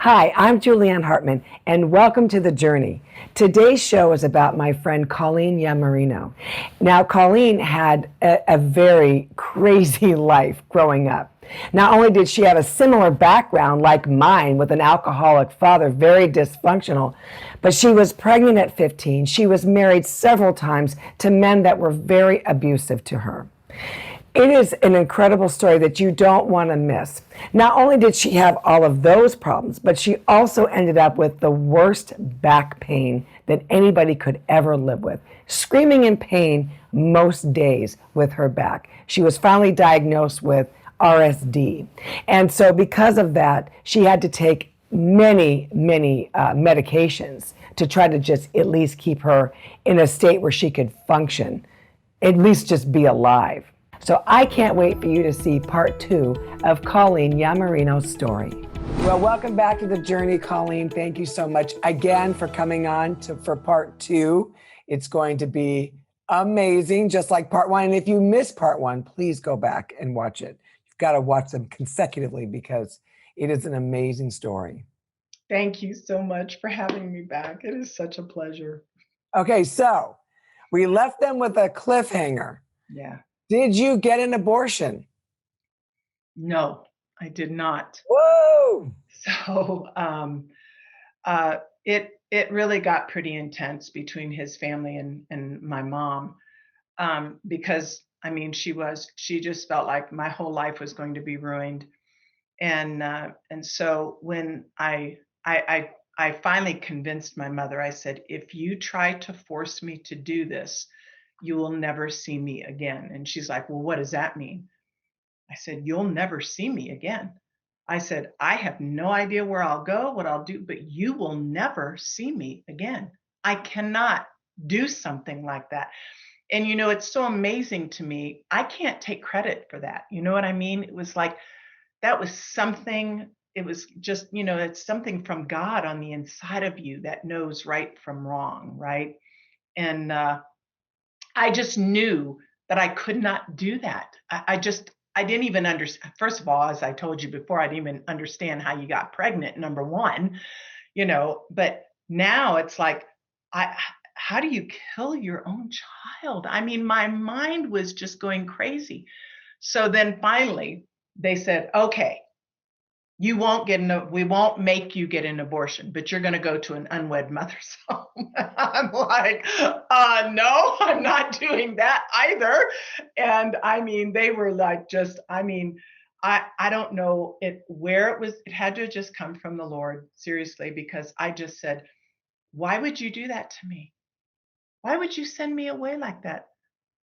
Hi, I'm Julieann Hartman, and welcome to The Journey. Today's show is about my friend Colleen Iammarino. Now, Colleen had a very crazy life growing up. Not only did she have a similar background like mine with an alcoholic father, very dysfunctional, but she was pregnant at 15. She was married several times to men that were very abusive to her. It is an incredible story that you don't want to miss. Not only did she have all of those problems, but she also ended up with the worst back pain that anybody could ever live with, screaming in pain most days with her back. She was finally diagnosed with RSD. And so because of that, she had to take many medications to try to just at least keep her in a state where she could function, at least just be alive. So I can't wait for you to see part 2 of Colleen Iammarino's story. Well, welcome back to The Journey, Colleen. Thank you so much again for coming on for part 2. It's going to be amazing, just like part 1. And if you missed part 1, please go back and watch it. You've got to watch them consecutively because it is an amazing story. Thank you so much for having me back. It is such a pleasure. Okay, so we left them with a cliffhanger. Yeah. Did you get an abortion? No, I did not. Whoa! So it really got pretty intense between his family and my mom, because I mean she just felt like my whole life was going to be ruined, and so when I finally convinced my mother, I said, if you try to force me to do this, you will never see me again. And she's like, well, what does that mean? I said, you'll never see me again. I said, I have no idea where I'll go, what I'll do, but you will never see me again. I cannot do something like that. And, it's so amazing to me. I can't take credit for that. You know what I mean? It was like, that was something, it was just, it's something from God on the inside of you that knows right from wrong, right? And I just knew that I could not do that. I didn't even understand. First of all, as I told you before, I didn't even understand how you got pregnant, number one, but now it's like, how do you kill your own child? I mean, my mind was just going crazy. So then finally they said, okay, we won't make you get an abortion, but you're going to go to an unwed mother's home. I'm like, no, I'm not doing that either. And I mean, they were like, I don't know where it was. It had to just come from the Lord, seriously, because I just said, why would you do that to me? Why would you send me away like that?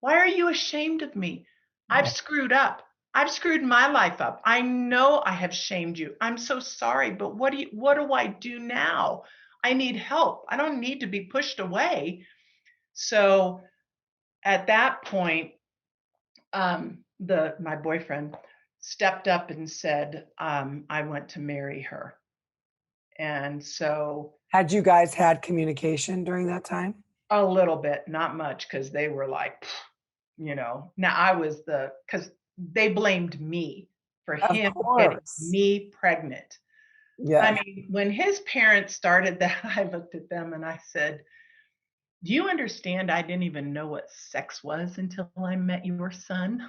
Why are you ashamed of me? I've screwed up. I've screwed my life up. I know I have shamed you. I'm so sorry, but what do I do now? I need help. I don't need to be pushed away. So at that point, my boyfriend stepped up and said, I want to marry her. And so had you guys had communication during that time? A little bit, not much, because they were like, now I was because they blamed me for him getting me pregnant. Yeah. I mean, when his parents started that, I looked at them and I said, do you understand I didn't even know what sex was until I met your son?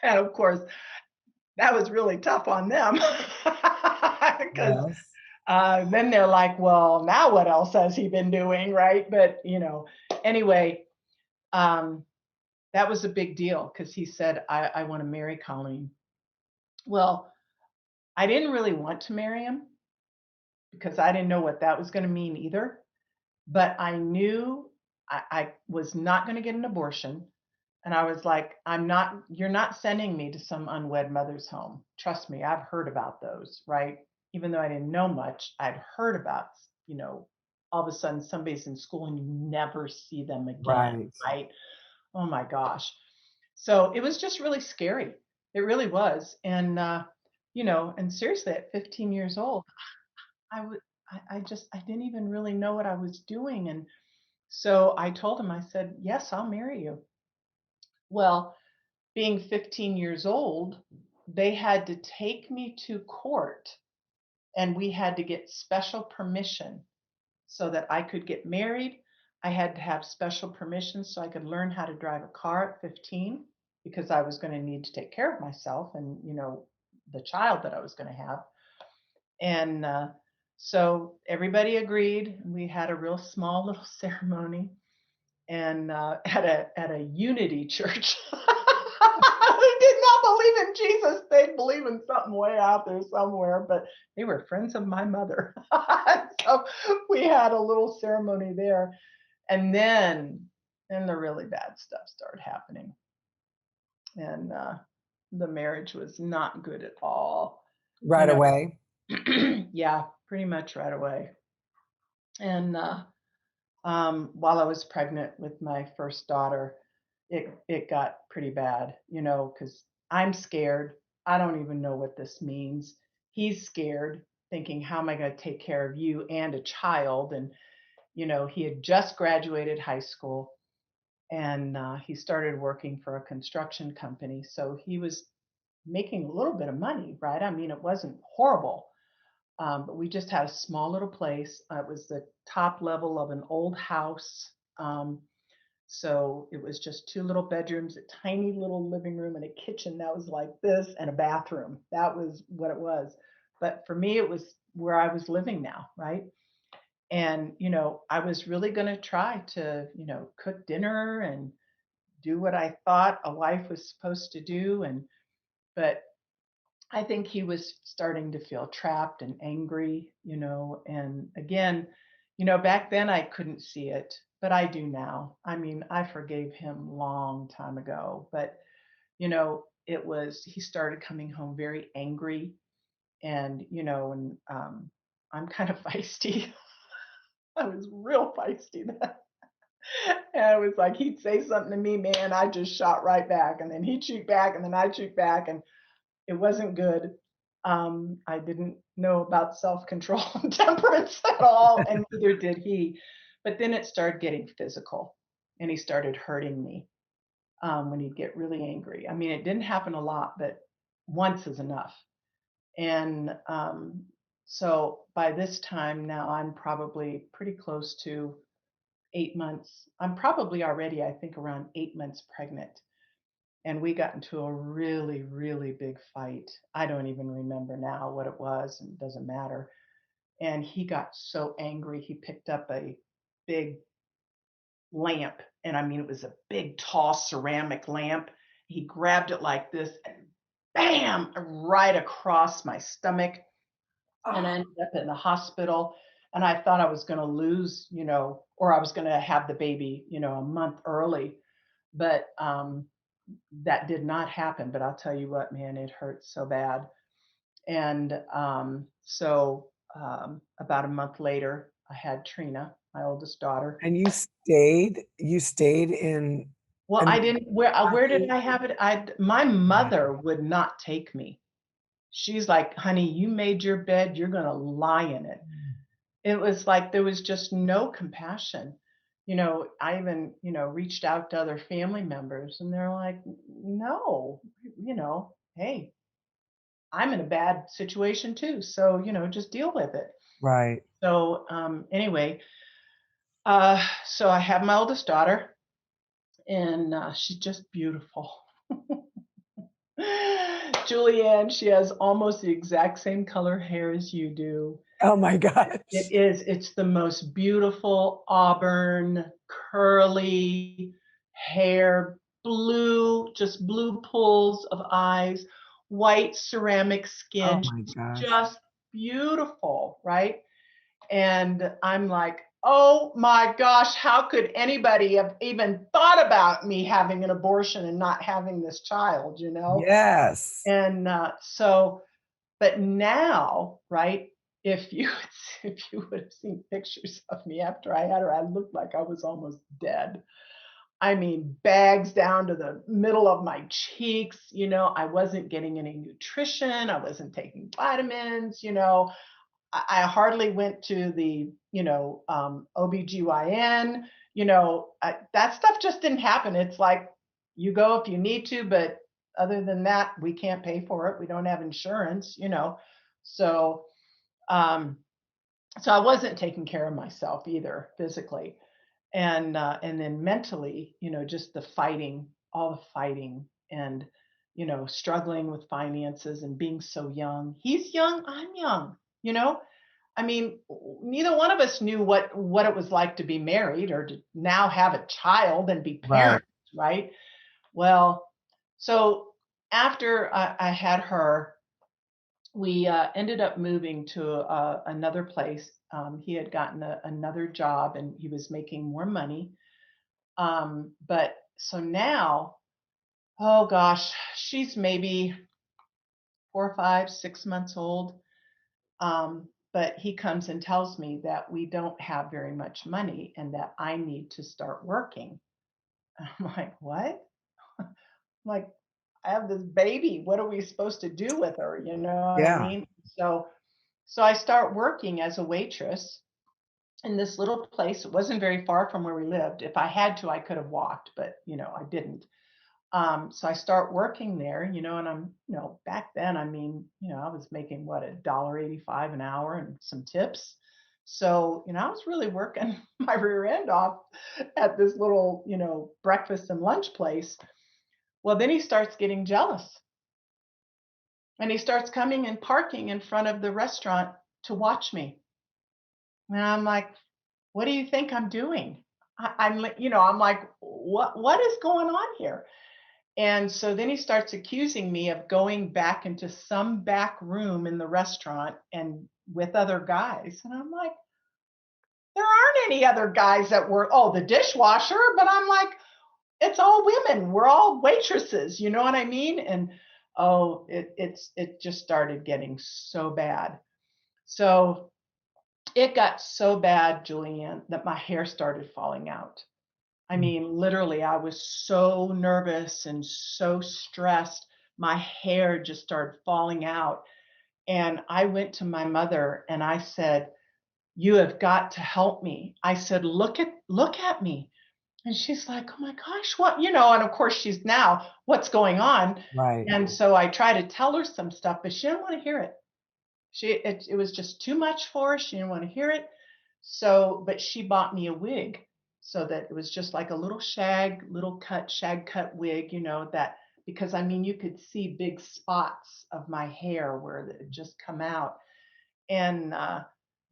And of course, that was really tough on them. Because then they're like, well, now what else has he been doing, right? But, anyway, that was a big deal because he said, I want to marry Colleen. Well, I didn't really want to marry him because I didn't know what that was going to mean either. But I knew I was not going to get an abortion. And I was like, you're not sending me to some unwed mother's home. Trust me, I've heard about those, right? Even though I didn't know much, I'd heard about, all of a sudden somebody's in school and you never see them again, right? Oh my gosh. So it was just really scary. It really was. And, and seriously, at 15 years old, I didn't even really know what I was doing. And so I told him, I said, yes, I'll marry you. Well, being 15 years old, they had to take me to court and we had to get special permission so that I could get married. I had to have special permission so I could learn how to drive a car at 15 because I was going to need to take care of myself and, the child that I was going to have. And so everybody agreed. We had a real small little ceremony and at a Unity church. They did not believe in Jesus. They believe in something way out there somewhere, but they were friends of my mother. So we had a little ceremony there. And then the really bad stuff started happening. And the marriage was not good at all. Right away. Yeah, pretty much right away. And while I was pregnant with my first daughter, it got pretty bad, because I'm scared. I don't even know what this means. He's scared, thinking, how am I going to take care of you and a child? And, he had just graduated high school and he started working for a construction company. So he was making a little bit of money, right? I mean, it wasn't horrible. But we just had a small little place. It was the top level of an old house. So it was just 2 little bedrooms, a tiny little living room, and a kitchen that was like this, and a bathroom. That was what it was. But for me, it was where I was living now, right? And, I was really going to try to, cook dinner and do what I thought a wife was supposed to do. But I think he was starting to feel trapped and angry, and again, back then I couldn't see it, but I do now. I mean, I forgave him long time ago, but he started coming home very angry and I'm kind of feisty. I was real feisty then. And it was like he'd say something to me, man, I just shot right back, and then he'd shoot back, and then I'd shoot back, and it wasn't good. I didn't know about self-control and temperance at all, and neither did he. But then it started getting physical, and he started hurting me when he'd get really angry. I mean, it didn't happen a lot, but once is enough. And so by this time now, I'm probably pretty close to 8 months. I'm probably already, I think, around 8 months pregnant. And we got into a really, really big fight. I don't even remember now what it was, and it doesn't matter. And he got so angry, he picked up a big lamp. And I mean, it was a big, tall ceramic lamp. He grabbed it like this and bam, right across my stomach. And I ended up in the hospital. And I thought I was going to lose, or I was going to have the baby, a month early. But that did not happen. But I'll tell you what, man, it hurts so bad. And so about a month later, I had Trina, my oldest daughter. And you stayed in. Well, I I mean, didn't. Where did I have it? My mother would not take me. She's like, honey, you made your bed. You're gonna lie in it. It was like there was just no compassion. I even, reached out to other family members and they're like, no, hey, I'm in a bad situation too. So, just deal with it. right. So, anyway, so I have my oldest daughter and she's just beautiful. Julieann, she has almost the exact same color hair as you do. Oh my gosh. It's the most beautiful auburn, curly hair, just blue pools of eyes, white ceramic Oh skin. my She's gosh. just beautiful, right? And I'm like, oh my gosh, how could anybody have even thought about me having an abortion and not having this child, Yes. And but now, right? If you if you would have seen pictures of me after I had her, I looked like I was almost dead. I mean, bags down to the middle of my cheeks. I wasn't getting any nutrition. I wasn't taking vitamins. I hardly went to the OBGYN. That stuff just didn't happen. It's like you go if you need to, but other than that, we can't pay for it. We don't have insurance. So So I wasn't taking care of myself either physically. And then mentally, just the fighting, all the fighting, and struggling with finances and being so young. He's young, I'm young. I mean, neither one of us knew what it was like to be married or to now have a child and be Right. parents, right? Well, so after I had her, we ended up moving to another place. He had gotten another job and he was making more money. But so now, oh gosh, she's maybe 4, 5, 6 months old. But he comes and tells me that we don't have very much money and that I need to start working. I'm like, what? I'm like, I have this baby. What are we supposed to do with her? You know what I Yeah. mean? So I start working as a waitress in this little place. It wasn't very far from where we lived. If I had to, I could have walked, but I didn't. So I start working there, and I'm, back then, I mean, I was making what, $1.85 an hour and some tips. So, I was really working my rear end off at this little, breakfast and lunch place. Well, then he starts getting jealous and he starts coming and parking in front of the restaurant to watch me. And I'm like, what do you think I'm doing? I'm like, what is going on here? And so then he starts accusing me of going back into some back room in the restaurant and with other guys. And I'm like, there aren't any other guys that work. Oh, the dishwasher. But I'm like, it's all women. We're all waitresses. You know what I mean? And oh, it just started getting so bad. So it got so bad, Julieann, that my hair started falling out. I mean, literally, I was so nervous and so stressed. My hair just started falling out. And I went to my mother and I said, "You have got to help me." I said, "Look at me." And she's like, "Oh my gosh, what?" And of course she's now, "What's going on?" Right. And so I try to tell her some stuff, but she didn't want to hear it. It was just too much for her. She didn't want to hear it. So, but she bought me a wig so that it was just like a little shag cut wig, that, because I mean, you could see big spots of my hair where it just come out. And,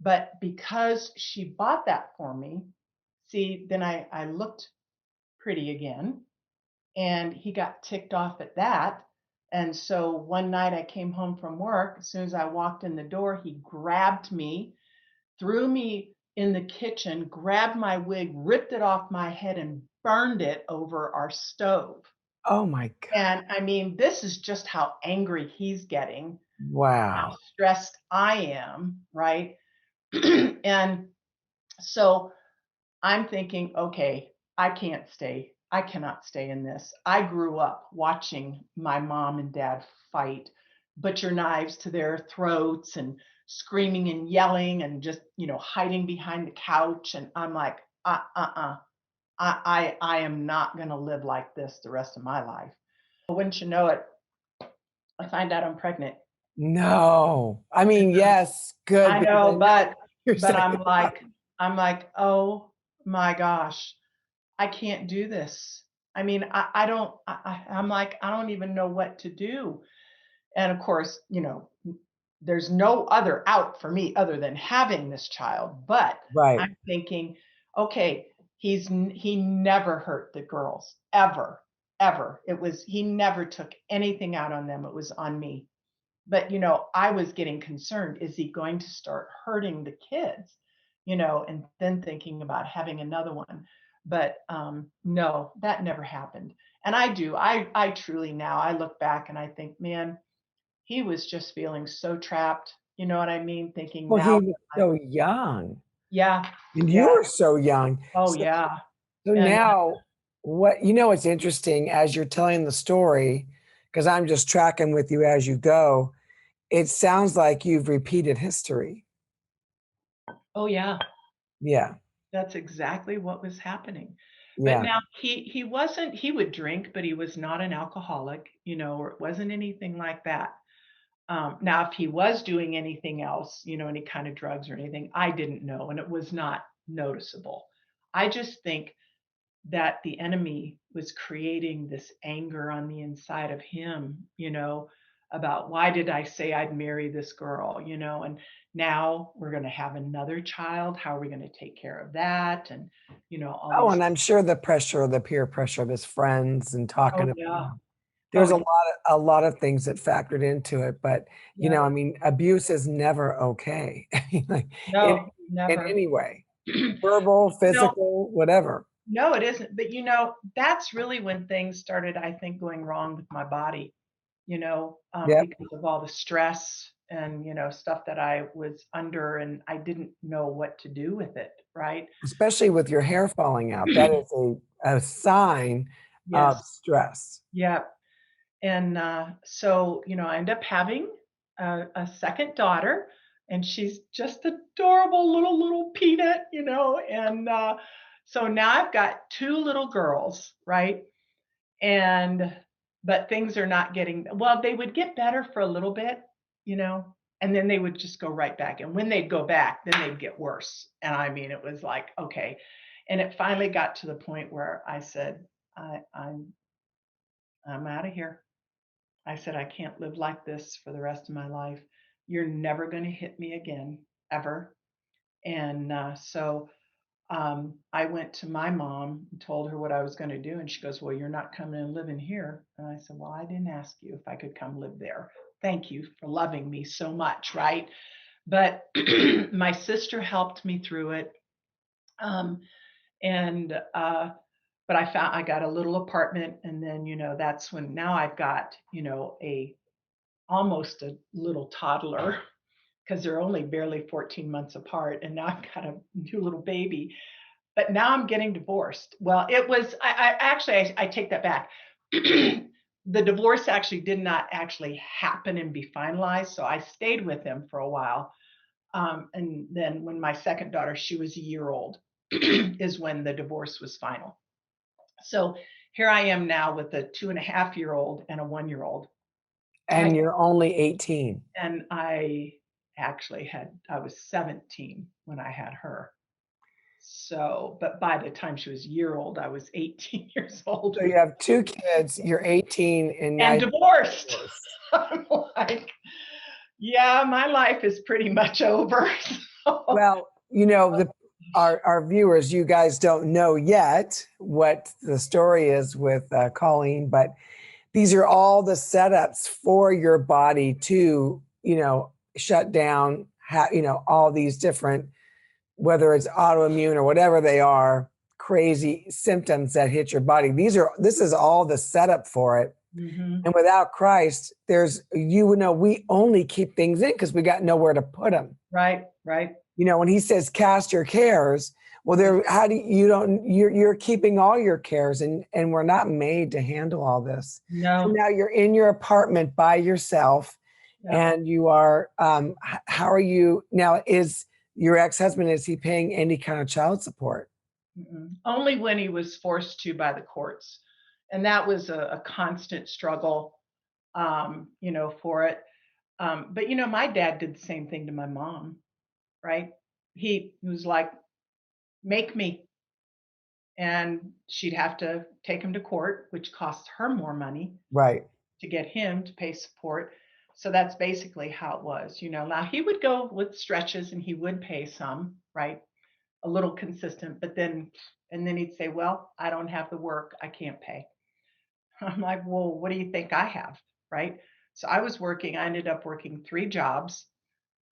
but because she bought that for me, see, then I looked pretty again and he got ticked off at that. And so one night I came home from work. As soon as I walked in the door, he grabbed me, threw me in the kitchen, grabbed my wig, ripped it off my head, and burned it over our stove. Oh my God. And I mean, this is just how angry he's getting, how Wow. stressed I am, right? And so I'm thinking, okay, I cannot stay in this. I grew up watching my mom and dad fight, butcher knives to their throats and screaming and yelling and just, hiding behind the couch. And I'm like, I am not going to live like this the rest of my life. Wouldn't you know it? I find out I'm pregnant. No. I mean, yes, good I because know, I know but your but second one. I'm like, oh my gosh, I can't do this. I mean, I don't, I'm like, I don't even know what to do. And of course, there's no other out for me other than having this child. But Right. I'm thinking, okay, he never hurt the girls ever, ever. He never took anything out on them. It was on me. But I was getting concerned. Is he going to start hurting the kids? And then thinking about having another one. But no, that never happened. And I truly, now I look back and I think, man, he was just feeling so trapped. You know what I mean? Thinking Well, now, he was so young yeah, and you yeah, were so young. oh So, yeah, so and now what's interesting as you're telling the story, because I'm just tracking with you as you go, it sounds like you've repeated history. oh yeah, Yeah. that's exactly what was happening. But Yeah. now he wasn't, he would drink, but he was not an alcoholic, or it wasn't anything like that. Now, if he was doing anything else, any kind of drugs or anything, I didn't know, and it was not noticeable. I just think that the enemy was creating this anger on the inside of him, about why did I say I'd marry this girl, and now we're going to have another child. How are we going to take care of that? And, all Oh, these. and I'm sure the pressure, the peer pressure of his friends and Oh, talking to, yeah. there's Oh, a lot of things that factored into it. But yeah. I mean, abuse is never okay. Like, in No, in never. any way, verbal, No, physical, whatever. no, it isn't. But, that's really when things started, I think, going wrong with my body, Yep. because of all the stress and, stuff that I was under, and I didn't know what to do with it. Right. Especially with your hair falling out. That is a sign of Yes. stress. Yeah. And so, I end up having a second daughter, and she's just adorable little peanut, and so now I've got two little girls, right? And but things are not getting well, they would get better for a little bit, you know, and then they would just go right back. And when they'd go back, then they'd get worse. And I mean, it was like, okay. And it finally got to the point where I said, I'm out of here. I said, I can't live like this for the rest of my life. You're never going to hit me again, ever. And I went to my mom and told her what I was going to do. And she goes, well, you're not coming and living here. And I said, well, I didn't ask you if I could come live there. Thank you for loving me so much. Right. But my sister helped me through it. Um, and, but I got a little apartment, and then, that's when now I've got, almost a little toddler, because they're only barely 14 months apart. And now I've got a new little baby, but now I'm getting divorced. Well, it was, I take that back. The divorce actually did not actually happen and be finalized. So I stayed with him for a while. And then when my second daughter, she was a year old, is when the divorce was final. So here I am now with a 2.5-year-old and a 1-year-old. And you're only 18. And I was 17 when I had her. So, but by the time she was a year old, I was 18 years old So you have two kids, you're 18, and now and you're divorced. divorced. I'm like, yeah, my life is pretty much over. So, Well, our viewers, you guys don't know yet what the story is with Colleen, but these are all the setups for your body to, shut down, all these different, whether it's autoimmune or whatever they are, crazy symptoms that hit your body. This is all the setup for it. mhm, And without Christ, we only keep things in because we got nowhere to put them. right, right. When he says cast your cares, well, how do you're keeping all your cares, and we're not made to handle all this. So No, now you're in your apartment by yourself, yeah. and you are, how are you now? Is your ex-husband, is he paying any kind of child support? Only when he was forced to by the courts. And that was a constant struggle, for it. But, my dad did the same thing to my mom, right? He was like, make me. And she'd have to take him to court, which costs her more money Right. to get him to pay support. So that's basically how it was. Now he would go with stretches and he would pay some, right? A little consistent, but then he'd say, well, I don't have the work. I can't pay. I'm like, well, what do you think I have? Right. So I ended up working 3 jobs.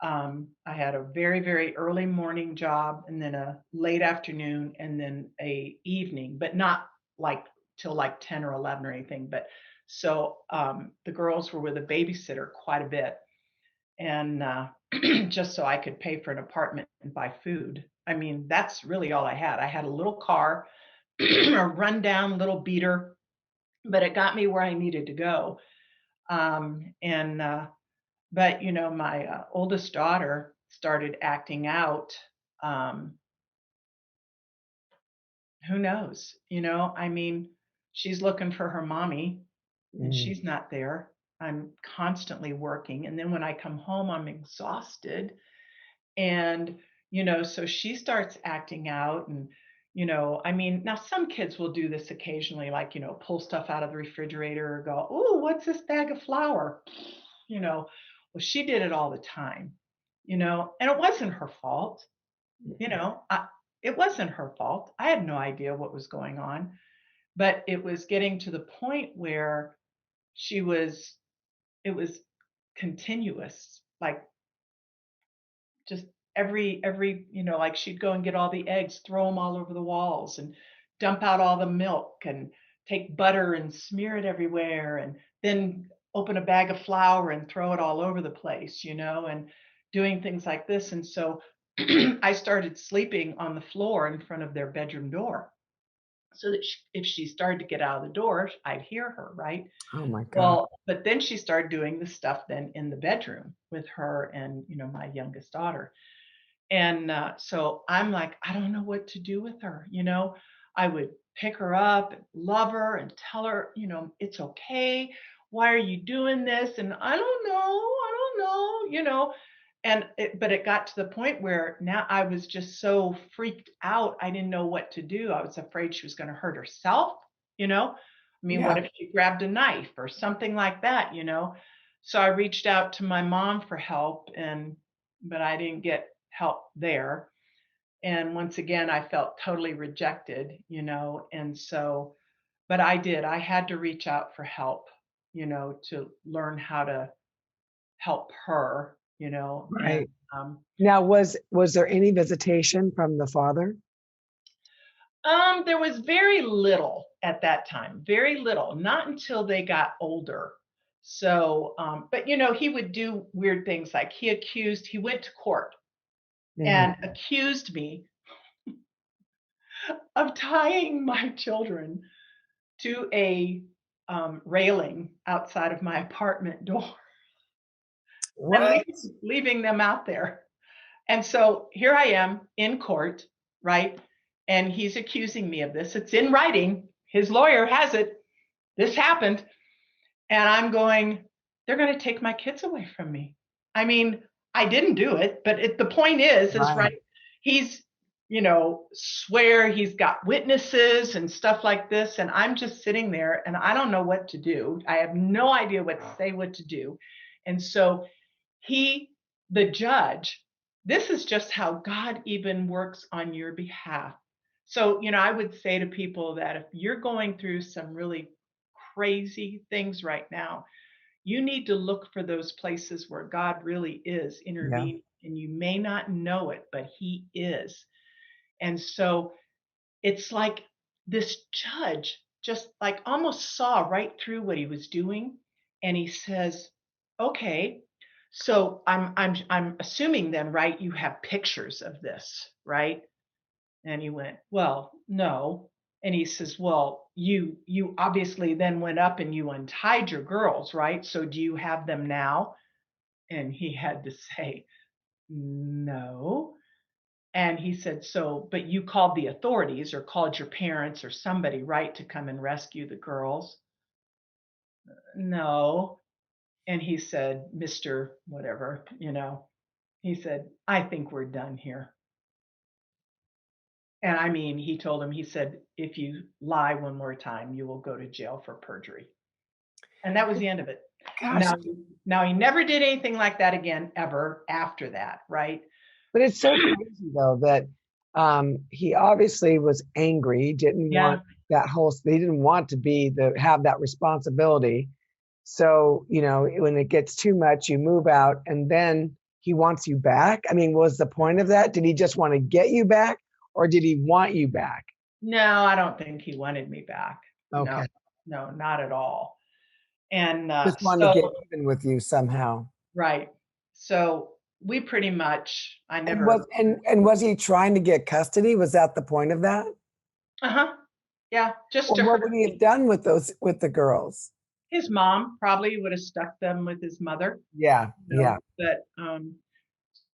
I had a very, very early morning job, and then a late afternoon, and then a evening, but not like till like 10 or 11 or anything. But so the girls were with a babysitter quite a bit, and just so I could pay for an apartment and buy food. I mean, that's really all I had. I had a little car, a rundown little beater, but it got me where I needed to go. And But my oldest daughter started acting out. Um, who knows? I mean, she's looking for her mommy, and Mm. she's not there. I'm constantly working. And then when I come home, I'm exhausted. And, so she starts acting out. And, I mean, now some kids will do this occasionally, like, pull stuff out of the refrigerator or go, "Oh, what's this bag of flour?" Well, she did it all the time, and it wasn't her fault. It wasn't her fault. I had no idea what was going on, but it was getting to the point where she was, it was continuous, like just every like she'd go and get all the eggs, throw them all over the walls, and dump out all the milk, and take butter and smear it everywhere, and then open a bag of flour and throw it all over the place, and doing things like this. And so I started sleeping on the floor in front of their bedroom door, so that if she started to get out of the door, I'd hear her, right? Oh my God. Well, but then she started doing the stuff then in the bedroom with her and, my youngest daughter. And so I'm like, I don't know what to do with her. I would pick her up and love her and tell her, it's okay. Why are you doing this? And I don't know. I don't know, but it got to the point where now I was just so freaked out. I didn't know what to do. I was afraid she was going to hurt herself. I mean, what Yeah. if she grabbed a knife or something like that? So I reached out to my mom for help, but I didn't get help there. And once again, I felt totally rejected, and so, but I had to reach out for help, to learn how to help her, and Right. Now, was there any visitation from the father? there was very little at that time, very little, not until they got older. So, but he would do weird things, like he went to court Mhm. and accused me of tying my children to a railing outside of my apartment door and What? leaving them out there. And so here I am in court, right? And he's accusing me of this. It's in writing. His lawyer has it. This happened. And I'm going, they're going to take my kids away from me. I mean, I didn't do it, but the point is right. Right. He's, swear he's got witnesses and stuff like this. And I'm just sitting there and I don't know what to do. I have no idea what to say, what to do. And so the judge, this is just how God even works on your behalf. So, I would say to people that if you're going through some really crazy things right now, you need to look for those places where God really is Yeah. intervening, and you may not know it, but He is. And so it's like this judge just like almost saw right through what he was doing, and he says, "Okay, so I'm assuming then, right? You have pictures of this, right?" And he went, "Well, no." And he says, "Well, you obviously then went up and you untied your girls, right? So do you have them now?" And he had to say, "No." And he said, "So, but you called the authorities or called your parents or somebody, right, to come and rescue the girls?" "No." And he said, "Mr. Whatever, he said, I think we're done here." And I mean, he told him, he said, "If you lie one more time, you will go to jail for perjury." And that was the end of it. Gosh, Now he never did anything like that again, ever after that, right? but it's so crazy though that he obviously was angry. He didn't Yeah. want that whole. He didn't want to be have that responsibility. So when it gets too much, you move out, and then he wants you back. I mean, was the point of that? Did he just want to get you back, or did he want you back? No, I don't think he wanted me back. No, Okay, no, not at all. And just wanted to get even with you somehow. right. So we pretty much, I And never, was he trying to get custody? Was that the point of that? uh-huh. Yeah, just Or to what hurt would he have me. done with the girls? His mom probably would have stuck them with his mother, Yeah, yeah. but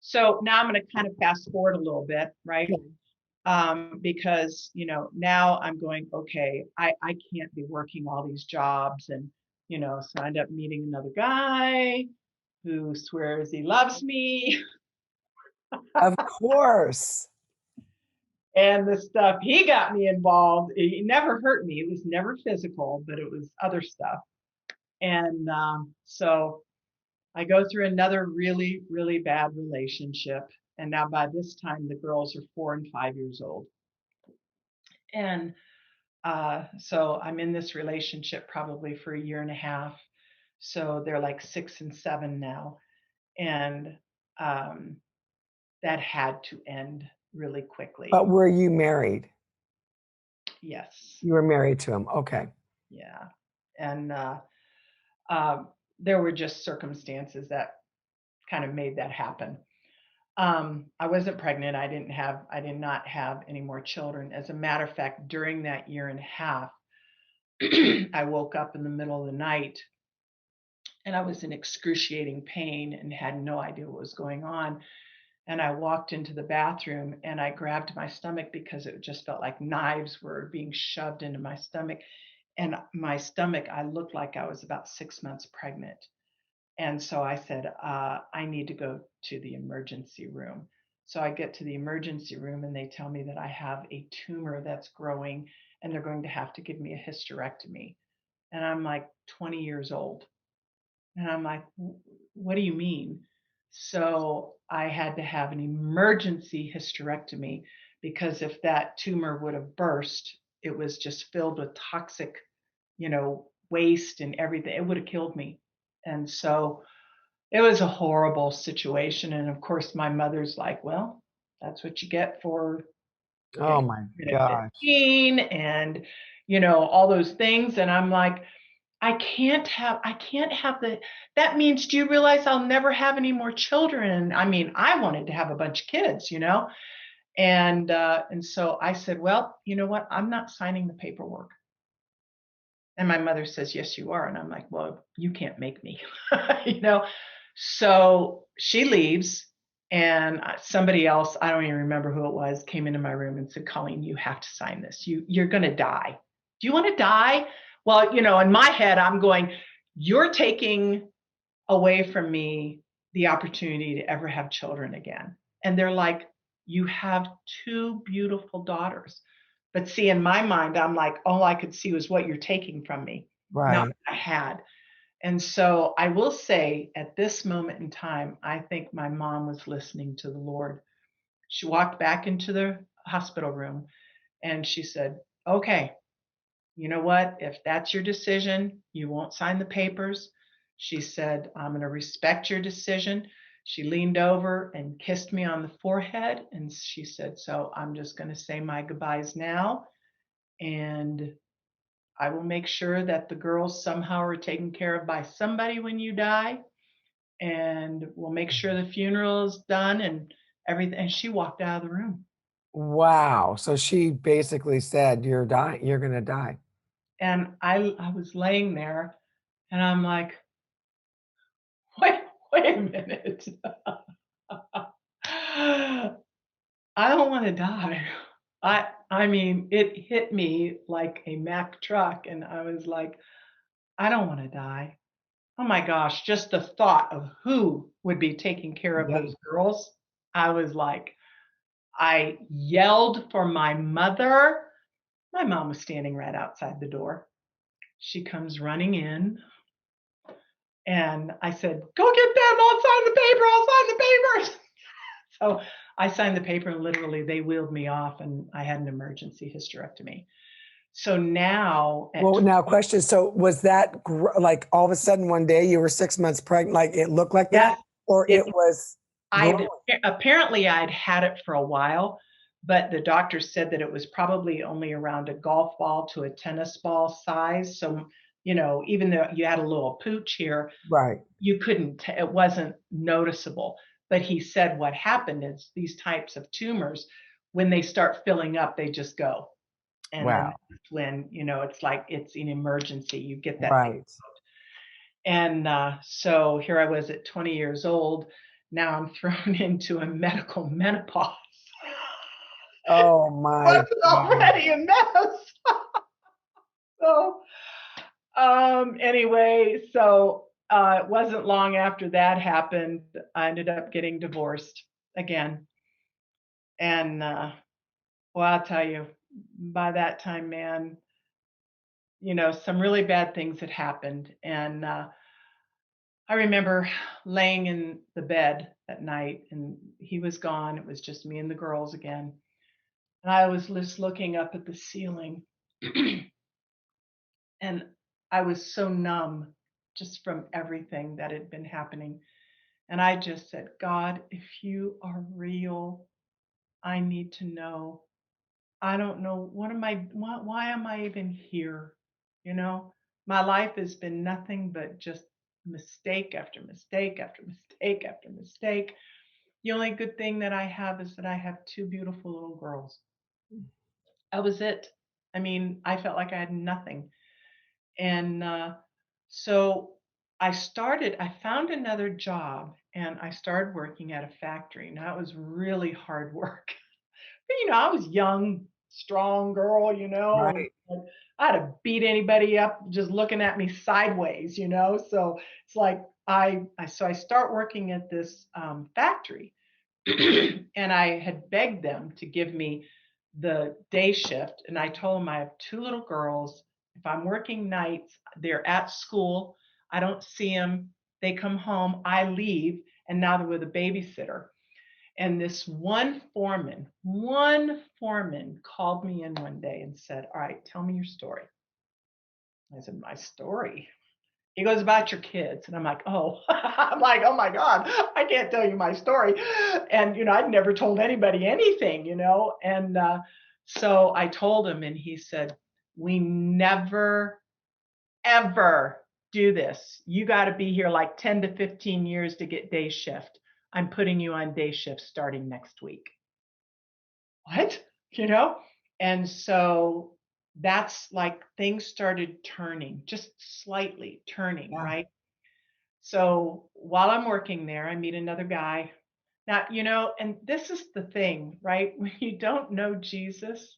so now I'm going to kind of fast forward a little bit, right? Okay. Because, now I'm going, okay, I can't be working all these jobs, and So I end up meeting another guy who swears he loves me. Of course. And the stuff he got me involved, he never hurt me. It was never physical, but it was other stuff. And so I go through another really, really bad relationship. And now by this time, the girls are 4 and 5 years old. And so I'm in this relationship probably for a year and a half. So they're like 6 and 7 now. And that had to end really quickly. But were you married? Yes. You were married to him. Okay. Yeah. And there were just circumstances that kind of made that happen. I wasn't pregnant. I did not have any more children. As a matter of fact, during that year and a half, I woke up in the middle of the night and I was in excruciating pain and had no idea what was going on. And I walked into the bathroom and I grabbed my stomach because it just felt like knives were being shoved into my stomach. And my stomach, I looked like I was about 6 months pregnant. And so I said, I need to go to the emergency room. So I get to the emergency room and they tell me that I have a tumor that's growing and they're going to have to give me a hysterectomy. And I'm like 20 years old. And I'm like, what do you mean? So I had to have an emergency hysterectomy because if that tumor would have burst, it was just filled with toxic, waste and everything. It would have killed me. And so it was a horrible situation. And of course, my mother's like, well, that's what you get for Oh getting my pregnant at gosh. 15 and, all those things. And I'm like, I can't have that means, do you realize I'll never have any more children? I mean, I wanted to have a bunch of kids, and so I said, well, you know what? I'm not signing the paperwork. And my mother says, yes, you are. And I'm like, well, you can't make me, you know? So she leaves and somebody else, I don't even remember who it was, came into my room and said, Colleen, you have to sign this. You're going to die. Do you want to die? Well, in my head, I'm going, you're taking away from me the opportunity to ever have children again. And they're like, you have 2 beautiful daughters. But see, in my mind, I'm like, all I could see was what you're taking from me, not Right. what I had. And so I will say at this moment in time, I think my mom was listening to the Lord. She walked back into the hospital room and she said, okay, you know what? If that's your decision, you won't sign the papers. She said, I'm going to respect your decision. She leaned over and kissed me on the forehead. And she said, so I'm just going to say my goodbyes now. And I will make sure that the girls somehow are taken care of by somebody when you die. And we'll make sure the funeral is done and everything. And she walked out of the room. Wow. So she basically said, you're dying, you're going to die. And I was laying there and I'm like, wait a minute. I don't want to die. I mean, it hit me like a Mack truck, and I was like, I don't want to die. Oh my gosh, just the thought of who would be taking care of Yeah. those girls. I was like, I yelled for my mother. My mom was standing right outside the door. She comes running in, and I said, go get them. I'll sign the paper. I'll sign the papers. So I signed the paper and literally they wheeled me off and I had an emergency hysterectomy. So now Well, now question. So was that like all of a sudden one day you were 6 months pregnant, like it looked like that? yes, Or it, it was growing? apparently I'd had it for a while, but the doctor said that it was probably only around a golf ball to a tennis ball size. So, even though you had a little pooch here, Right. you couldn't, it wasn't noticeable. But he said what happened is these types of tumors, when they start filling up, they just go. And then Wow. that's when, it's like it's an emergency. You get that thing. Right. And so here I was at 20 years old. Now I'm thrown into a medical menopause. Oh my Wasn't God. already a mess. So Anyway, so it wasn't long after that happened, I ended up getting divorced again. And well, I'll tell you, by that time, man, some really bad things had happened. And I remember laying in the bed at night and he was gone. It was just me and the girls again. And I was just looking up at the ceiling and I was so numb just from everything that had been happening. And I just said, God, if you are real, I need to know. I don't know why am I even here? You know, my life has been nothing but just mistake after mistake after mistake after mistake. The only good thing that I have is that I have two beautiful little girls. That was it. I mean, I felt like I had nothing. And so I found another job and I started working at a factory. Now it was really hard work. But, I was young, strong girl, and Right. I'd have beat anybody up just looking at me sideways. So it's like so I start working at this factory, and I had begged them to give me the day shift, and I told them I have two little girls. If I'm working nights, they're at school. I don't see them. They come home. I leave, and now they're with a babysitter. And this one foreman called me in one day and said, "All right, tell me your story." I said, "My story?" He goes, "About your kids." And I'm like, "Oh," I'm like, "Oh my God, I can't tell you my story." And, I'd never told anybody anything. And so I told him, and he said, "We never, ever do this. You got to be here like 10 to 15 years to get day shift. I'm putting you on day shift starting next week." What? You know? And so that's like things started turning, just slightly turning, Yeah. right? So while I'm working there, I meet another guy. Now, and this is the thing, right? When you don't know Jesus,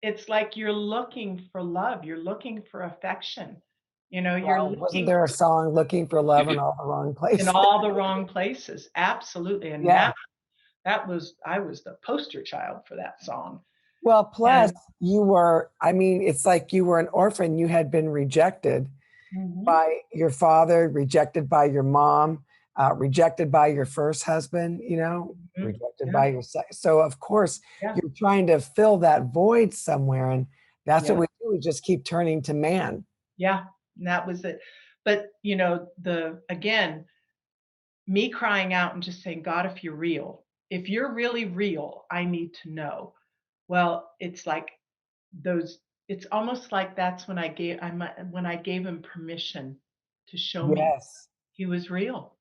it's like you're looking for love, you're looking for affection. You're Well, wasn't looking there a song looking for love in all the wrong in places? all the wrong places. Absolutely. And Yeah. I was the poster child for that song. Well, plus And I mean, it's like you were an orphan. You had been rejected mhm, by your father, rejected by your mom, rejected by your first husband, mhm, rejected yeah, by your second. So, of course, yeah, you're trying to fill that void somewhere. And that's what yeah. we do. We just keep turning to man. Yeah, and that was it. But, the again, me crying out and just saying, "God, if you're really real, I need to know." Well, it's like those it's almost like that's when I gave him permission to show me Yes. he was real.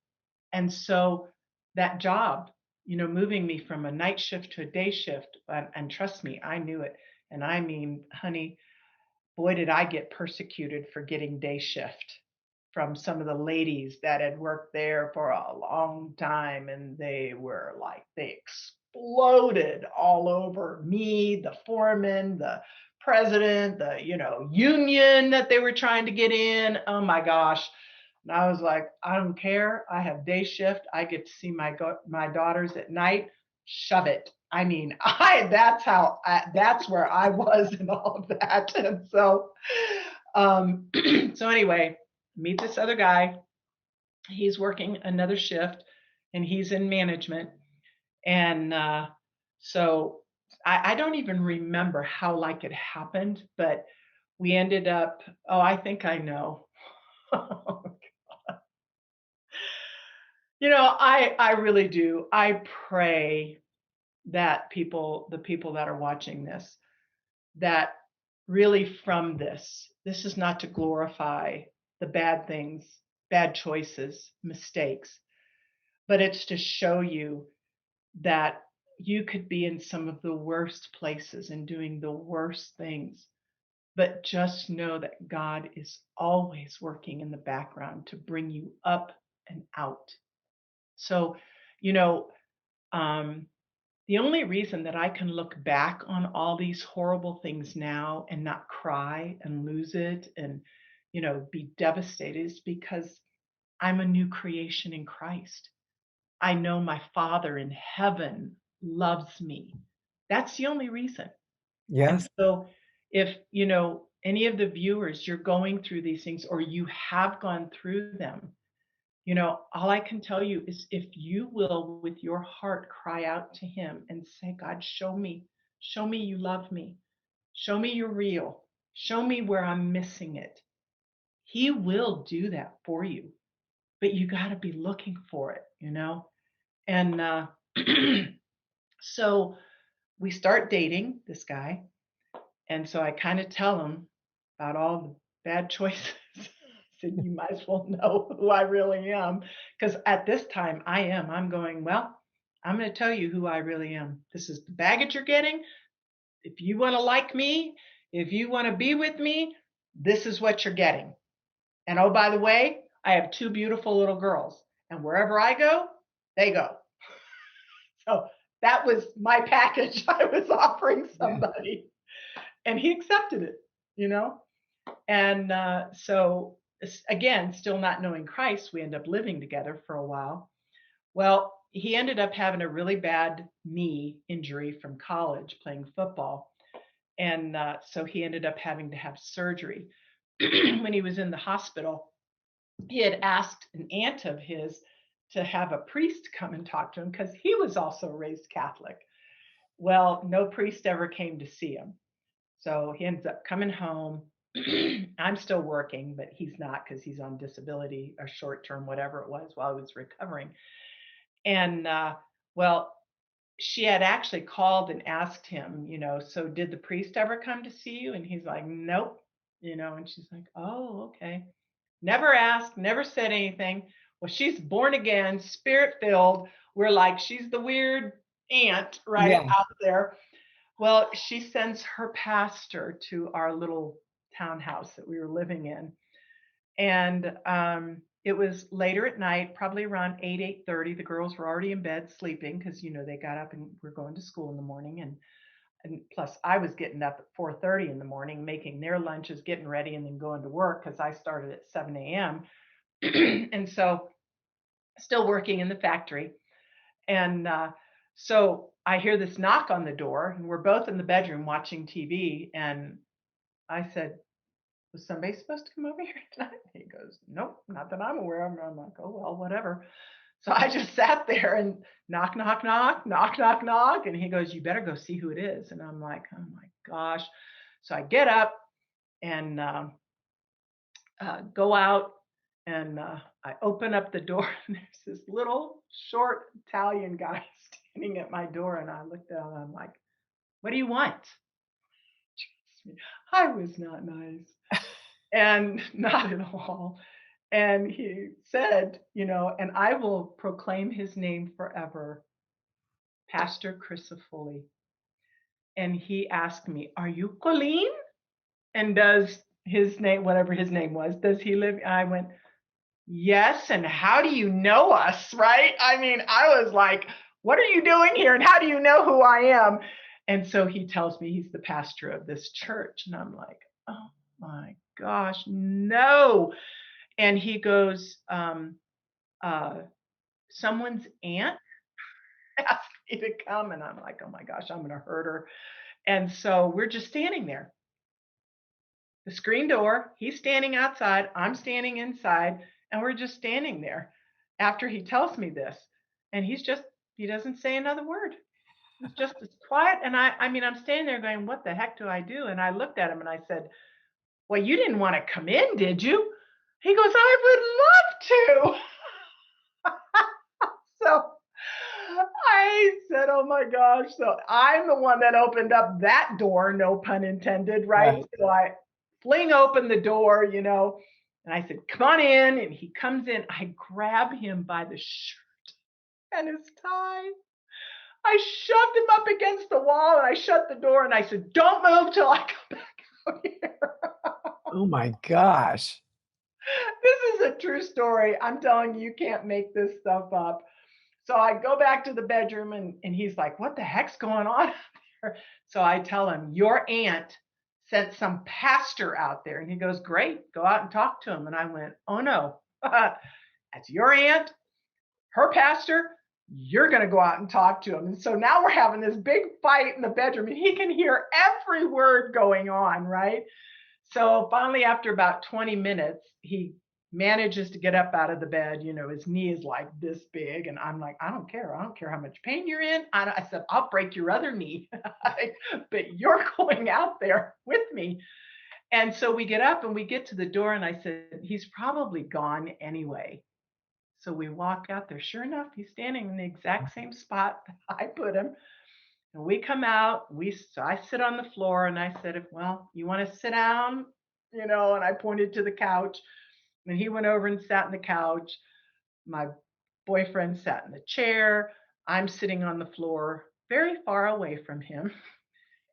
And so that job, moving me from a night shift to a day shift, and trust me, I knew it. And I mean, honey, boy, did I get persecuted for getting day shift from some of the ladies that had worked there for a long time. And they exploded all over me, the foreman, the president, the, union that they were trying to get in. Oh my gosh. And I was like, I don't care. I have day shift. I get to see my daughters at night. Shove it. I mean, that's where I was in all of that. And so, um, so anyway, meet this other guy. He's working another shift, and he's in management. And so I don't even remember how like it happened, but we ended up. Oh, I think I know. I really do. I pray that the people that are watching this, that really from this is not to glorify the bad things, bad choices, mistakes, but it's to show you that you could be in some of the worst places and doing the worst things, but just know that God is always working in the background to bring you up and out. So, you know, um, the only reason that I can look back on all these horrible things now and not cry and lose it and be devastated is because I'm a new creation in Christ. I know my Father in heaven loves me. That's the only reason. And Yes. so if, any of the viewers, you're going through these things or you have gone through them, all I can tell you is if you will, with your heart, cry out to him and say, God, show me you love me. Show me you're real. Show me where I'm missing it. He will do that for you, but you got to be looking for it. And so we start dating this guy. And so I kind of tell him about all the bad choices. I said, you might as well know who I really am. Because at this time, I'm going, well, I'm going to tell you who I really am. This is the baggage you're getting. If you want to like me, if you want to be with me, this is what you're getting. And oh, by the way, I have two beautiful little girls. And wherever I go, they go. So that was my package I was offering somebody. And he accepted it. And so, again, still not knowing Christ, we end up living together for a while. Well, he ended up having a really bad knee injury from college playing football. And so he ended up having to have surgery. When he was in the hospital, he had asked an aunt of his to have a priest come and talk to him because he was also raised Catholic. Well, no priest ever came to see him. So he ends up coming home. I'm still working, but he's not because he's on disability or short term, whatever it was, while he was recovering. And well, she had actually called and asked him, so did the priest ever come to see you? And he's like, nope, and she's like, oh, okay. Never asked, never said anything. Well, she's born again, spirit filled. We're like, she's the weird aunt, right, Yeah. out there. Well, she sends her pastor to our little townhouse that we were living in. And it was later at night, probably around 8:30. The girls were already in bed sleeping because, they got up and were going to school in the morning. And plus, I was getting up at 4:30 in the morning, making their lunches, getting ready, and then going to work because I started at 7 a.m. And so, still working in the factory. And so I hear this knock on the door, and we're both in the bedroom watching TV. And I said, was somebody supposed to come over here tonight? He goes, nope, not that I'm aware of. And I'm like, oh, well, whatever. So I just sat there and knock, knock, knock, knock, knock, knock. And he goes, you better go see who it is. And I'm like, oh my gosh. So I get up and go out and I open up the door and there's this little short Italian guy standing at my door. And I looked down and I'm like, what do you want? I was not nice and not at all. And he said, and I will proclaim his name forever, Pastor Crisafulli. And he asked me, are you Colleen? And does his name, whatever his name was, does he live? I went, yes. And how do you know us? Right? I mean, I was like, what are you doing here? And how do you know who I am? And so he tells me he's the pastor of this church. And I'm like, oh my gosh, no. And he goes, someone's aunt asked me to come. And I'm like, oh my gosh, I'm going to hurt her. And so we're just standing there. The screen door, he's standing outside, I'm standing inside, and we're just standing there after he tells me this. And he doesn't say another word. He's just as quiet. And I mean, I'm standing there going, what the heck do I do? And I looked at him and I said, well, you didn't want to come in, did you? He goes, I would love to. So I said, oh my gosh. So I'm the one that opened up that door, no pun intended, right? Right. So I fling open the door, and I said, come on in. And he comes in. I grab him by the shirt and his tie. I shoved him up against the wall and I shut the door and I said, don't move till I come back out here. Oh my gosh. This is a true story. I'm telling you, you can't make this stuff up. So I go back to the bedroom and he's like, what the heck's going on there? So I tell him, your aunt sent some pastor out there. And he goes, great, go out and talk to him. And I went, oh no, that's your aunt, her pastor. You're going to go out and talk to him. And so now we're having this big fight in the bedroom, and he can hear every word going on, right? So finally, after about 20 minutes, he manages to get up out of the bed. His knee is like this big. And I'm like, I don't care. I don't care how much pain you're in. I said, I'll break your other knee, but you're going out there with me. And so we get up and we get to the door, and I said, he's probably gone anyway. So we walk out there. Sure enough, he's standing in the exact same spot I put him. And we come out, so I sit on the floor, and I said, well, you want to sit down? And I pointed to the couch, and he went over and sat in the couch. My boyfriend sat in the chair. I'm sitting on the floor, very far away from him.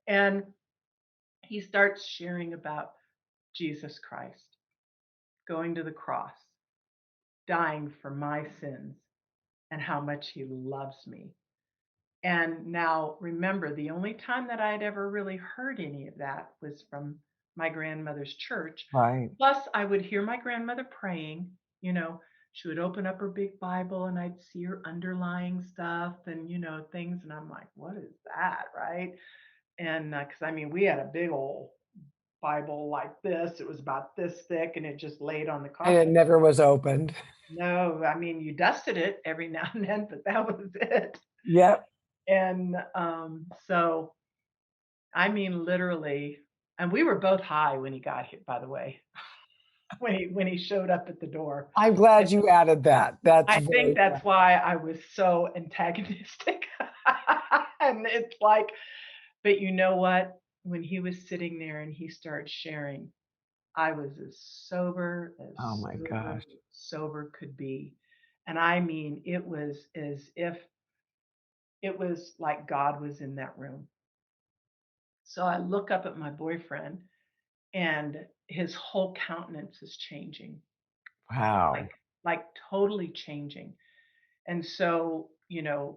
And he starts sharing about Jesus Christ going to the cross, dying for my sins, and how much he loves me. And now remember, the only time that I'd ever really heard any of that was from my grandmother's church. Right. Plus, I would hear my grandmother praying. She would open up her big Bible, and I'd see her underlying stuff and, things. And I'm like, what is that? Right. And because we had a big old Bible like this. It was about this thick, and it just laid on the And it coffee. never was opened. No, you dusted it every now and then, but that was it. Yep. And so, literally, and we were both high when he got here, by the way, when he showed up at the door. I'm glad you added that. I think that's why I was so antagonistic. And it's like, but you know what? When he was sitting there and he started sharing, I was as sober as Oh my gosh. sober could be. And it was as if it was like God was in that room. So I look up at my boyfriend, and his whole countenance is changing. Wow. Like totally changing. And so,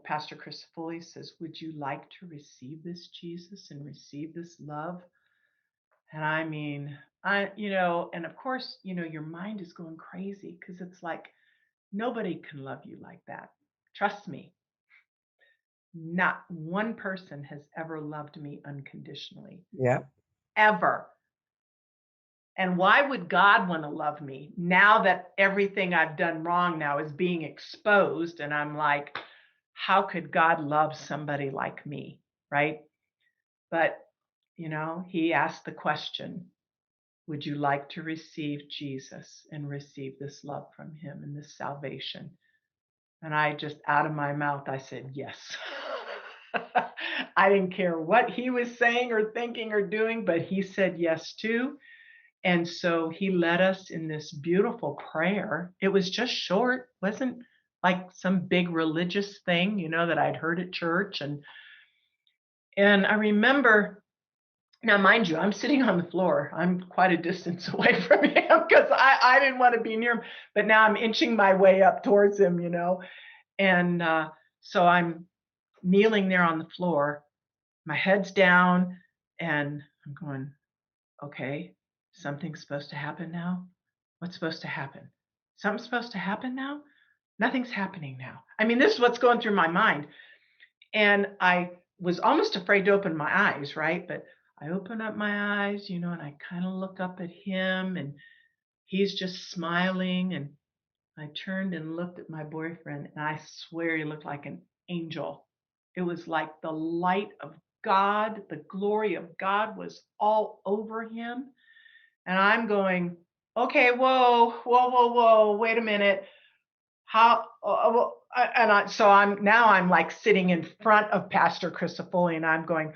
Pastor Christopher says, would you like to receive this Jesus and receive this love? And and of course, your mind is going crazy, because it's like, nobody can love you like that. Trust me. Not one person has ever loved me unconditionally. Yep. Ever. And why would God want to love me now that everything I've done wrong now is being exposed? And I'm like, how could God love somebody like me? Right. But, he asked the question, would you like to receive Jesus and receive this love from him and this salvation? And I just, out of my mouth, I said, yes. I didn't care what he was saying or thinking or doing, but he said yes too. And so he led us in this beautiful prayer. It was just short, wasn't like some big religious thing, that I'd heard at church. And I remember, now mind you, I'm sitting on the floor. I'm quite a distance away from him, because I didn't want to be near him. But now I'm inching my way up towards him, And so I'm kneeling there on the floor, my head's down, and I'm going, okay, something's supposed to happen now. What's supposed to happen? Something's supposed to happen now? Nothing's happening now. This is what's going through my mind. And I was almost afraid to open my eyes, right? But I open up my eyes, and I kind of look up at him, and he's just smiling. And I turned and looked at my boyfriend, and I swear he looked like an angel. It was like the light of God, the glory of God was all over him. And I'm going, okay, whoa, wait a minute. How? So I'm like sitting in front of Pastor Christopher, and I'm going,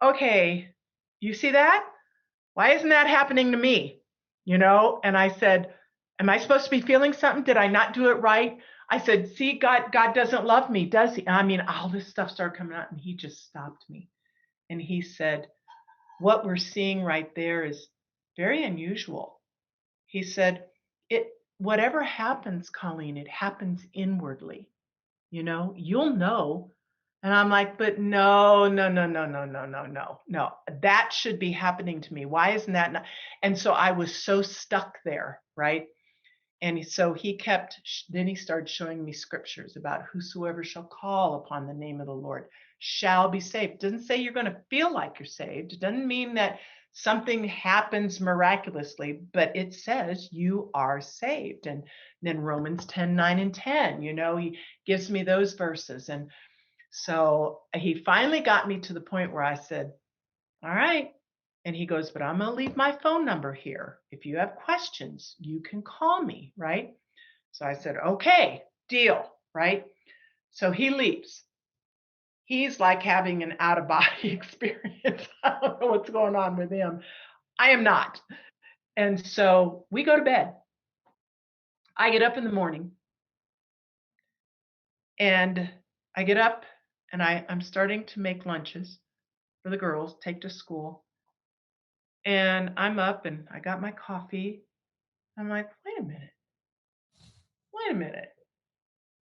okay, you see that? Why isn't that happening to me? And I said, am I supposed to be feeling something? Did I not do it right? I said, see, God doesn't love me, does he? All this stuff started coming out, and he just stopped me. And he said, what we're seeing right there is very unusual. He said, whatever happens, Colleen, it happens inwardly. You'll know And I'm like, but no, no, no, no, no, no, no, no, no. That should be happening to me. Why isn't that not? And so I was so stuck there, right? And so he kept, then he started showing me scriptures about whosoever shall call upon the name of the Lord shall be saved. It doesn't say you're going to feel like you're saved. It doesn't mean that something happens miraculously, but it says you are saved. And then Romans 10, 9 and 10, he gives me those verses. And so he finally got me to the point where I said, all right. And he goes, but I'm going to leave my phone number here. If you have questions, you can call me, right? So I said, okay, deal, right? So he leaves. He's like having an out of body experience. I don't know what's going on with him. I am not. And so we go to bed. I get up in the morning and I get up and I'm starting to make lunches for the girls, take to school. And I'm up and I got my coffee. I'm like, wait a minute.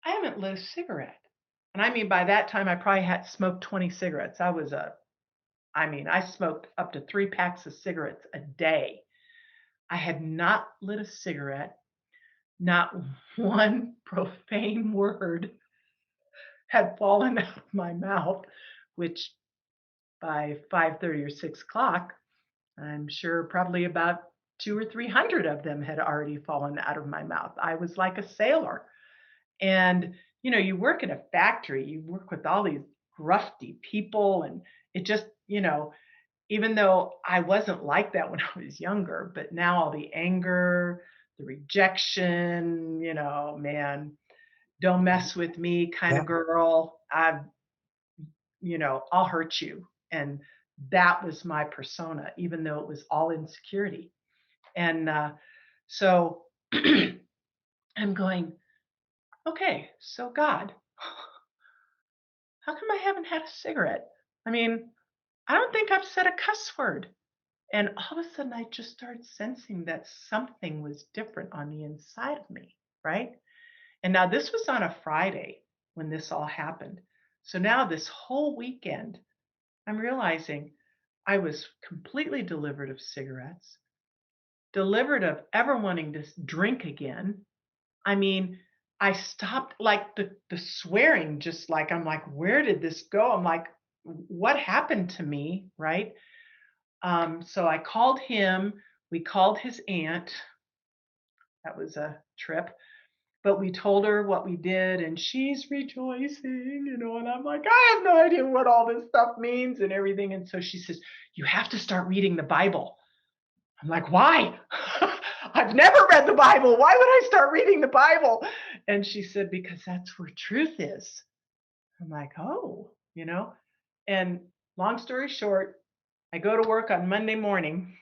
I haven't lit a cigarette. And I mean, by that time, I probably had smoked 20 cigarettes. I smoked up to 3 packs of cigarettes a day. I had not lit a cigarette. Not one profane word had fallen out of my mouth, which by 5:30 or 6 o'clock, I'm sure probably about 200 or 300 of them had already fallen out of my mouth. I was like a sailor. And, you work in a factory, you work with all these grufty people. And it just, even though I wasn't like that when I was younger, but now all the anger, the rejection, man, don't mess with me kind of girl. I'll hurt you. And that was my persona, even though it was all insecurity. And so I'm going, okay, so God, how come I haven't had a cigarette? I mean, I don't think I've said a cuss word. And all of a sudden, I just started sensing that something was different on the inside of me, right? And now this was on a Friday when this all happened. So now this whole weekend, I'm realizing I was completely delivered of cigarettes, delivered of ever wanting to drink again. I mean, I stopped like the swearing, just like, I'm like, where did this go? I'm like, what happened to me? Right. So I called him, we called his aunt. That was a trip, but we told her what we did and she's rejoicing, and I'm like, I have no idea what all this stuff means and everything. And so she says, you have to start reading the Bible. I'm like, why? I've never read the Bible. Why would I start reading the Bible? And she said, because that's where truth is. I'm like, oh, and long story short, I go to work on Monday morning.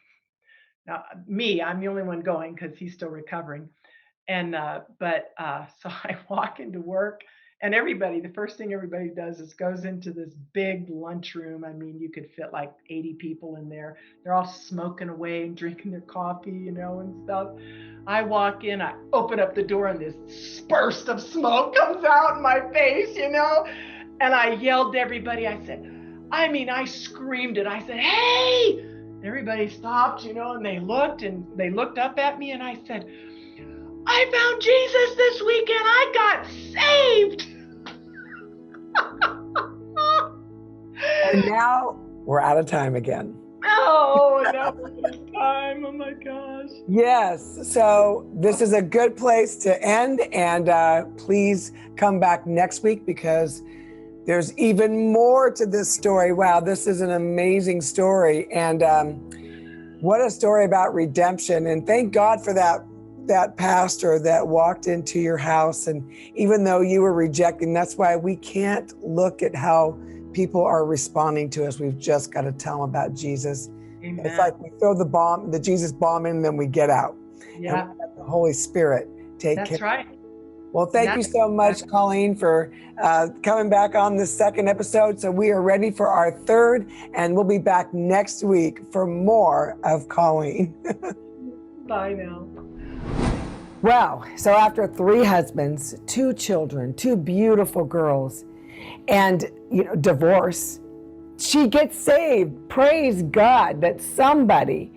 Now, I'm the only one going because he's still recovering. And, so I walk into work and the first thing everybody does is goes into this big lunchroom. I mean, you could fit like 80 people in there. They're all smoking away and drinking their coffee, and stuff. I walk in, I open up the door and this burst of smoke comes out in my face, and I yelled to everybody. I screamed it. I said, hey, everybody stopped, and they looked up at me and I said, I found Jesus this weekend. I got saved. And now we're out of time again. Oh, that was time. Oh my gosh. Yes. So this is a good place to end. And please come back next week because there's even more to this story. Wow, this is an amazing story. And what a story about redemption. And thank God for that pastor that walked into your house. And even though you were rejecting, that's why we can't look at how people are responding to us. We've just got to tell them about Jesus. Amen. It's like we throw the Jesus bomb in and then we get out. Yeah. And we let the Holy Spirit take care. That's right. Well, thank you so much, Colleen, for coming back on the second episode. So we are ready for our third, and we'll be back next week for more of Colleen. Bye now. Wow. So after 3 husbands, 2 children, 2 beautiful girls, and divorce. She gets saved. Praise God that somebody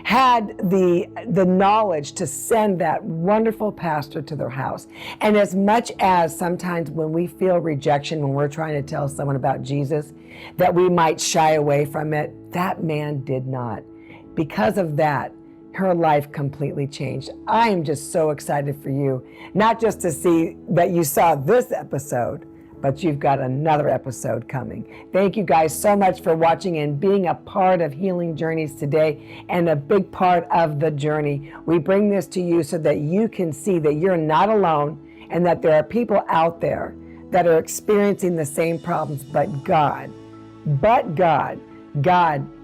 had the knowledge to send that wonderful pastor to their house. And as much as sometimes when we feel rejection, when we're trying to tell someone about Jesus, that we might shy away from it, that man did not. Because of that, her life completely changed. I am just so excited for you, not just to see that you saw this episode, but you've got another episode coming. Thank you guys so much for watching and being a part of Healing Journeys today and a big part of the journey. We bring this to you so that you can see that you're not alone and that there are people out there that are experiencing the same problems, but God,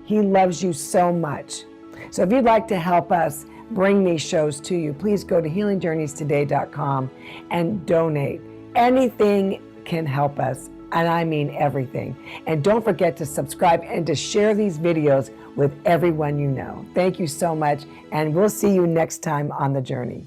He loves you so much. So if you'd like to help us bring these shows to you, please go to healingjourneystoday.com and donate. Anything can help us, and I mean everything. And don't forget to subscribe and to share these videos with everyone you know. Thank you so much, and we'll see you next time on The Journey.